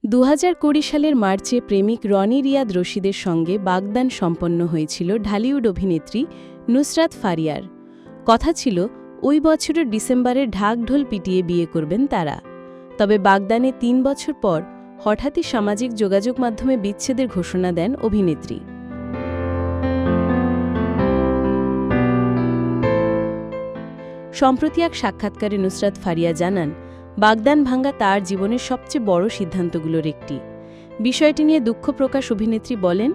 ২০২০ সালের মার্চে প্রেমিক রনি রিয়াদ রশিদের সঙ্গে বাগদান সম্পন্ন হয়েছিল ঢালিউড অভিনেত্রী নুসরাত ফারিয়ার। কথা ছিল ওই বছরের ডিসেম্বরে ঢাকঢোল পিটিয়ে বিয়ে করবেন তারা। তবে বাগদানে ৩ বছর পর হঠাৎই সামাজিক যোগাযোগ মাধ্যমে বিচ্ছেদের ঘোষণা দেন অভিনেত্রী। সম্প্রতি এক সাক্ষাৎকারে নুসরাত ফারিয়া জানান, বাগদান ভাঙ্গা তার জীবনের সবচেয়ে বড় সিদ্ধান্তগুলোর একটি। বিষয়টি নিয়ে দুঃখ প্রকাশ অভিনেত্রী বলেন,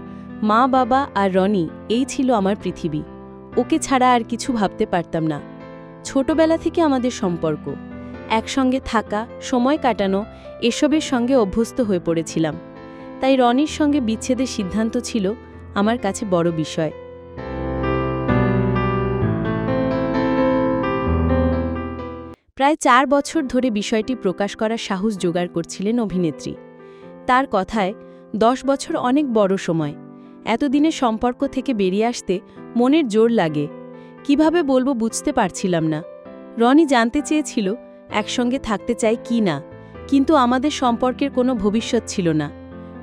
মা, বাবা আর রনি এই ছিল আমার পৃথিবী। ওকে ছাড়া আর কিছু ভাবতে পারতাম না। ছোটবেলা থেকে আমাদের সম্পর্ক, একসঙ্গে থাকা, সময় কাটানো, এসবের সঙ্গে অভ্যস্ত হয়ে পড়েছিলাম। তাই রনির সঙ্গে বিচ্ছেদের সিদ্ধান্ত ছিল আমার কাছে বড় বিষয়। প্রায় ৪ বছর ধরে বিষয়টি প্রকাশ করার সাহস জোগাড় করছিলেন অভিনেত্রী। তার কথায় ১০ বছর অনেক বড় সময়। এতদিনের সম্পর্ক থেকে বেরিয়ে আসতে মনের জোর লাগে। কিভাবে বলবো বুঝতে পারছিলাম না। রনি জানতে চেয়েছিল একসঙ্গে থাকতে চাই কি না, কিন্তু আমাদের সম্পর্কের কোনো ভবিষ্যৎ ছিল না।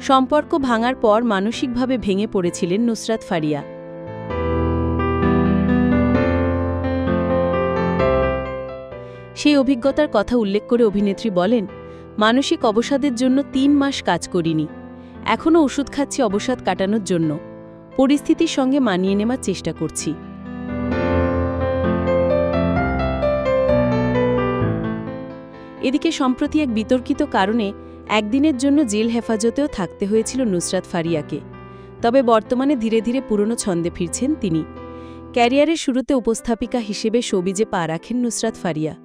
সম্পর্ক ভাঙার পর মানসিকভাবে ভেঙে পড়েছিলেন নুসরাত ফারিয়া। সেই অভিজ্ঞতার কথা উল্লেখ করে অভিনেত্রী বলেন, মানসিক অবসাদের জন্য ৩ মাস কাজ করিনি। এখনও ওষুধ খাচ্ছি অবসাদ কাটানোর জন্য। পরিস্থিতির সঙ্গে মানিয়ে নেওয়ার চেষ্টা করছি। এদিকে সম্প্রতি এক বিতর্কিত কারণে একদিনের জন্য জেল হেফাজতেও থাকতে হয়েছিল নুসরাত ফারিয়াকে। তবে বর্তমানে ধীরে ধীরে পুরনো ছন্দে ফিরছেন তিনি। ক্যারিয়ারের শুরুতে উপস্থাপিকা হিসেবে শোবিজে পা রাখেন নুসরাত ফারিয়া।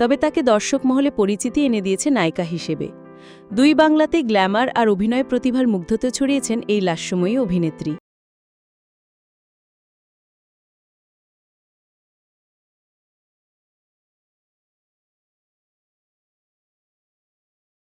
তবে তাকে দর্শক মহলে পরিচিতি এনে দিয়েছে নায়িকা হিসেবে। ২ বাংলাতেই গ্ল্যামার আর অভিনয় প্রতিভার মুগ্ধতা ছড়িয়েছেন এই লাস্যময়ী অভিনেত্রী।